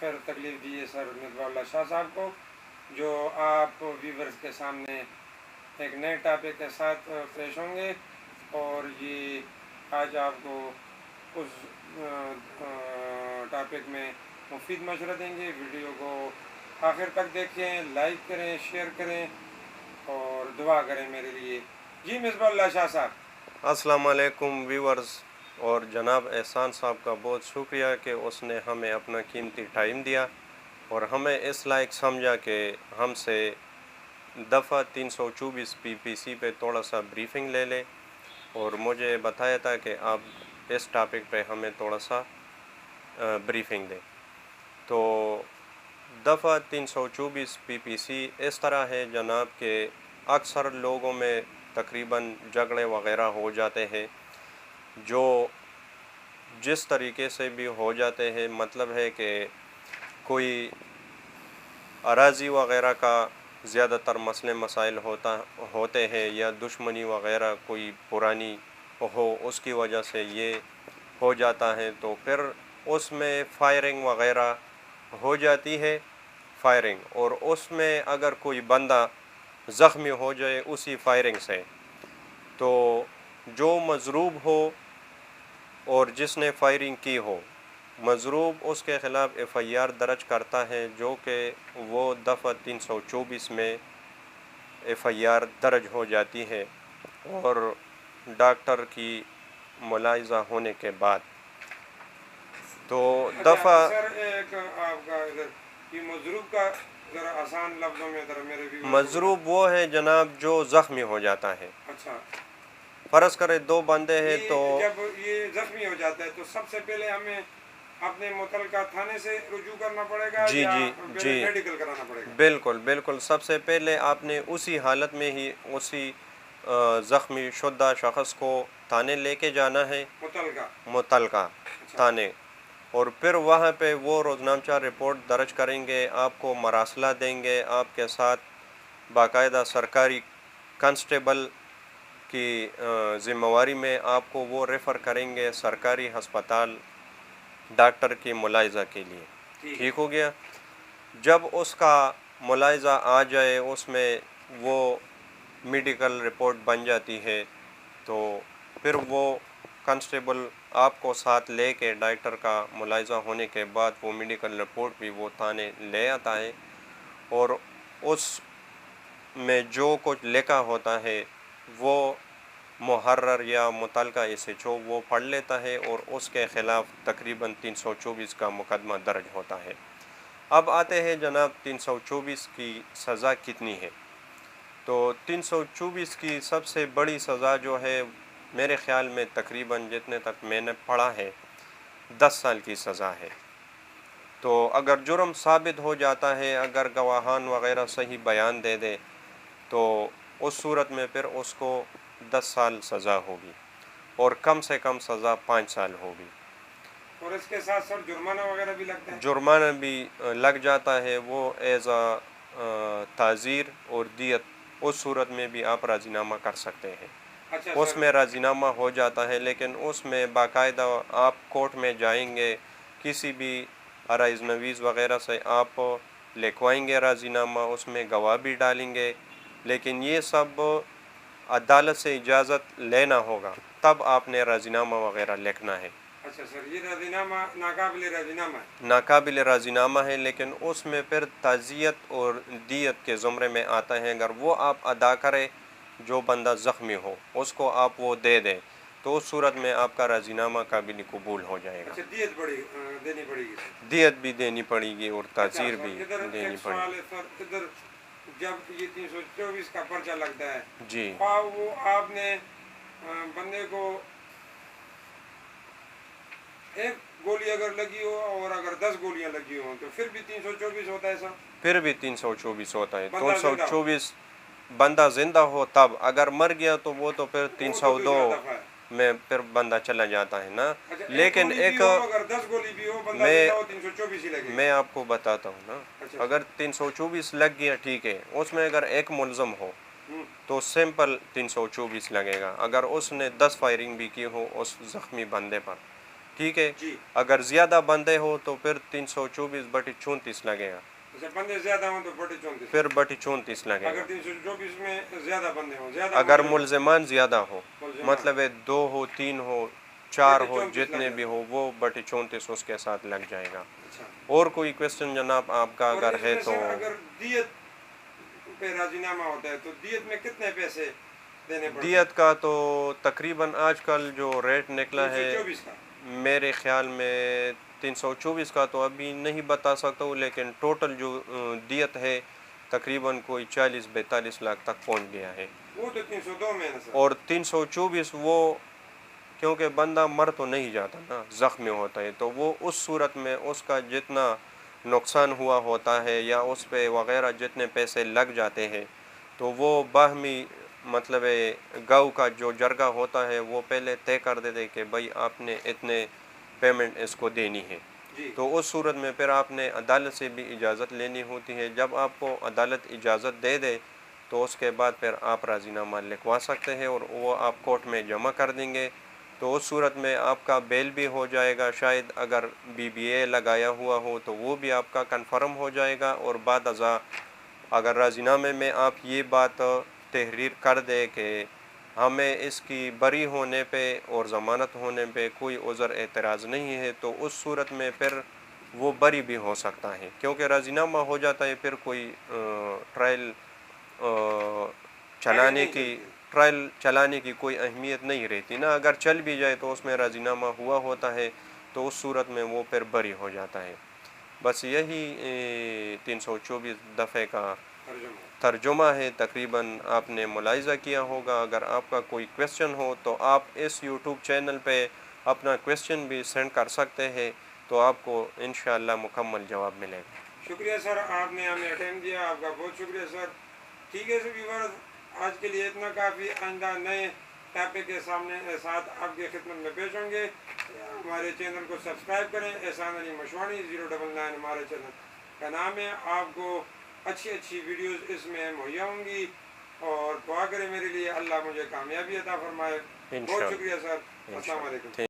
پھر تکلیف دی ہے سر مصباح اللہ شاہ صاحب کو، جو آپ ویورز کے سامنے ایک نئے ٹاپک کے ساتھ پیش ہوں گے، اور یہ آج آپ کو اس ٹاپک میں مفید مشورہ دیں گے۔ ویڈیو کو آخر تک دیکھیں، لائک کریں، شیئر کریں اور دعا کریں میرے لیے۔ جی مصباح اللہ شاہ صاحب۔ السلام علیکم ویورز، اور جناب احسان صاحب کا بہت شکریہ کہ اس نے ہمیں اپنا قیمتی ٹائم دیا اور ہمیں اس لائق سمجھا کہ ہم سے دفعہ 324 PPC پہ تھوڑا سا بریفنگ لے لے، اور مجھے بتایا تھا کہ آپ اس ٹاپک پہ ہمیں تھوڑا سا بریفنگ دیں۔ تو دفعہ 324 PPC اس طرح ہے جناب کہ اکثر لوگوں میں تقریباً جھگڑے وغیرہ ہو جاتے ہیں، جو جس طریقے سے بھی ہو جاتے ہیں، مطلب ہے کہ کوئی اراضی وغیرہ کا زیادہ تر مسئلے مسائل ہوتے ہیں، یا دشمنی وغیرہ کوئی پرانی ہو، اس کی وجہ سے یہ ہو جاتا ہے، تو پھر اس میں فائرنگ وغیرہ ہو جاتی ہے، اور اس میں اگر کوئی بندہ زخمی ہو جائے اسی فائرنگ سے، تو جو مضروب ہو اور جس نے فائرنگ کی ہو، مضروب اس کے خلاف FIR درج کرتا ہے، جو کہ وہ دفعہ 324 میں FIR درج ہو جاتی ہے، اور ڈاکٹر کی ملاحظہ ہونے کے بعد تو دفعہ سر ایک آپ کا یہ مضروب کا ذرا آسان لفظوں میں ذرا میرے بھی مضروب وہ ہے جناب جو زخمی ہو جاتا ہے۔ اچھا، فرض کرے دو بندے ہیں تو جب یہ زخمی ہو جاتا ہے تو سب سے پہلے ہمیں اپنے متعلقہ تھانے سے رجوع کرنا پڑے گا جی یا جی میڈیکل کرانا پڑے گا؟ بالکل سب سے پہلے آپ نے اسی حالت میں ہی اسی زخمی شدہ شخص کو تھانے لے کے جانا ہے، متعلقہ تھانے، اور پھر وہاں پہ وہ روزنامچہ رپورٹ درج کریں گے، آپ کو مراسلہ دیں گے، آپ کے ساتھ باقاعدہ سرکاری کانسٹیبل کی ذمہ واری میں آپ کو وہ ریفر کریں گے سرکاری ہسپتال ڈاکٹر کی ملاحظہ کے لیے۔ ٹھیک ہو گیا؟ جب اس کا ملاحظہ آ جائے، اس میں وہ میڈیکل رپورٹ بن جاتی ہے، تو پھر وہ کانسٹیبل آپ کو ساتھ لے کے ڈاکٹر کا ملاحظہ ہونے کے بعد وہ میڈیکل رپورٹ بھی وہ تھانے لے آتا ہے، اور اس میں جو کچھ لکھا ہوتا ہے وہ محرر یا متعلقہ SHO وہ پڑھ لیتا ہے، اور اس کے خلاف تقریباً 324 کا مقدمہ درج ہوتا ہے۔ اب آتے ہیں جناب 324 کی سزا کتنی ہے؟ تو 324 کی سب سے بڑی سزا جو ہے میرے خیال میں تقریباً جتنے تک میں نے پڑھا ہے 10 سال کی سزا ہے۔ تو اگر جرم ثابت ہو جاتا ہے، اگر گواہان وغیرہ صحیح بیان دے دے، تو اس صورت میں پھر اس کو 10 سال سزا ہوگی، اور کم سے کم سزا 5 سال ہوگی۔ اور اس کے ساتھ ساتھ جرمانہ وغیرہ بھی لگتا ہے؟ جرمانہ بھی لگ جاتا ہے، وہ ایز تعزیر اور دیت، اس صورت میں بھی آپ راضی نامہ کر سکتے ہیں۔ اس میں راضی نامہ ہو جاتا ہے، لیکن اس میں باقاعدہ آپ کورٹ میں جائیں گے، کسی بھی عرائض نویز وغیرہ سے آپ لکھوائیں گے راضی نامہ، اس میں گواہ بھی ڈالیں گے، لیکن یہ سب عدالت سے اجازت لینا ہوگا، تب آپ نے راضی نامہ وغیرہ لکھنا ہے۔ اچھا سر، یہ راضی نامہ ناقابل راضی نامہ ہے؟ ناقابل راضی نامہ ہے، لیکن اس میں پھر تعزیت اور دیت کے زمرے میں آتا ہے، اگر وہ آپ ادا کرے، جو بندہ زخمی ہو اس کو آپ وہ دے دیں، تو اس صورت میں آپ کا راضی نامہ قابل قبول ہو جائے گا۔ اچھا، دیت دینی پڑے گی؟ دیت بھی دینی پڑے گی اور تعزیر بھی دینی پڑے سوال ہے سر، ادھر جب یہ 324 کا پرچہ لگتا ہے، جی، وہ آپ نے بندے کو ایک گولی اگر لگی ہو اور اگر 10 گولیاں لگی ہوں تو پھر بھی 324 ہوتا ہے سر؟ پھر بھی 324 ہوتا ہے۔ 324 بندہ زندہ ہو تب، اگر مر گیا تو وہ تو پھر 302 میں پھر بندہ چلا جاتا ہے نا۔ لیکن ایک اگر 10 گولی بھی ہو بندہ زندہ ہو 324 ہی لگے۔ میں آپ کو بتاتا ہوں نا، اگر 324 لگ گیا ٹھیک ہے، اس میں اگر ایک ملزم ہو تو سمپل 324 لگے گا، اگر اس نے 10 فائرنگ بھی کی ہو اس زخمی بندے پر، ٹھیک ہے. جی. اگر زیادہ بندے ہو تو پھر 324/34 لگے گا. اچھا بندے زیادہ ہوں تو 34. پھر 34 لگے گا. اگر 324 میں زیادہ بندے ہوں، زیادہ اگر ملزمان زیادہ ہو، مطلب ہے 2 ہو 3 ہو 4 ہو، جتنے بھی ہو، وہ 34 اس کے ساتھ لگ جائے گا. اور کوئی کویسچن جناب آپ کا اگر ہے تو؟ اگر دیت پہ راضی نامہ ہوتا ہے تو دیت میں کتنے پیسے دینے پڑتے ہیں؟ دیت کا تو تقریباً آج کل جو ریٹ نکلا ہے 324 کا میرے خیال میں 324 کا تو ابھی نہیں بتا سکتا ہوں، لیکن ٹوٹل جو دیت ہے تقریباً کوئی 40-42 لاکھ تک پہنچ گیا ہے. وہ تو 302 میں ہے سر. اور 324 وہ کیونکہ بندہ مر تو نہیں جاتا نا، زخمی ہوتا ہے، تو وہ اس صورت میں اس کا جتنا نقصان ہوا ہوتا ہے یا اس پہ وغیرہ جتنے پیسے لگ جاتے ہیں تو وہ باہمی مطلب گاؤں کا جو جرگہ ہوتا ہے وہ پہلے طے کر دیتے کہ بھائی آپ نے اتنے پیمنٹ اس کو دینی ہے. تو اس صورت میں پھر آپ نے عدالت سے بھی اجازت لینی ہوتی ہے. جب آپ کو عدالت اجازت دے دے تو اس کے بعد پھر آپ راضی نامہ لکھوا سکتے ہیں اور وہ آپ کورٹ میں جمع کر دیں گے. تو اس صورت میں آپ کا بیل بھی ہو جائے گا. شاید اگر BBA لگایا ہوا ہو تو وہ بھی آپ کا کنفرم ہو جائے گا. اور بعد ازاں اگر راضی نامے میں آپ یہ بات تحریر کر دے کہ ہمیں اس کی بری ہونے پہ اور ضمانت ہونے پہ کوئی عذر اعتراض نہیں ہے تو اس صورت میں پھر وہ بری بھی ہو سکتا ہے، کیونکہ راضی نامہ ہو جاتا ہے پھر کوئی ٹرائل چلانے کی کوئی اہمیت نہیں رہتی نا. اگر چل بھی جائے تو اس میں راضی نامہ ہوا ہوتا ہے تو اس صورت میں وہ پھر بری ہو جاتا ہے. بس یہی 324 دفعے کا ترجمہ ہے. تقریباً آپ نے ملاحظہ کیا ہوگا. اگر آپ کا کوئی کویسچن ہو تو آپ اس یوٹیوب چینل پہ اپنا کویسچن بھی سینڈ کر سکتے ہیں تو آپ کو انشاءاللہ مکمل جواب ملے گا. شکریہ سر، آپ نے ہمیں ٹائم دیا، آپ کا بہت شکریہ سر. ٹھیک ہے سر ویورز، آج کے لیے اتنا کافی. آئندہ نئے ٹاپک کے ساتھ آپ کی خدمت میں پیش ہوں گے. ہمارے چینل کو سبسکرائب کریں. احسان علی مشوانی 099 ہمارے چینل کا نام ہے. آپ کو اچھی ویڈیوز اس میں مہیا ہوں گی اور دعا کریں میرے لیے، اللہ مجھے کامیابی عطا فرمائے. بہت شکریہ سر. السلام علیکم.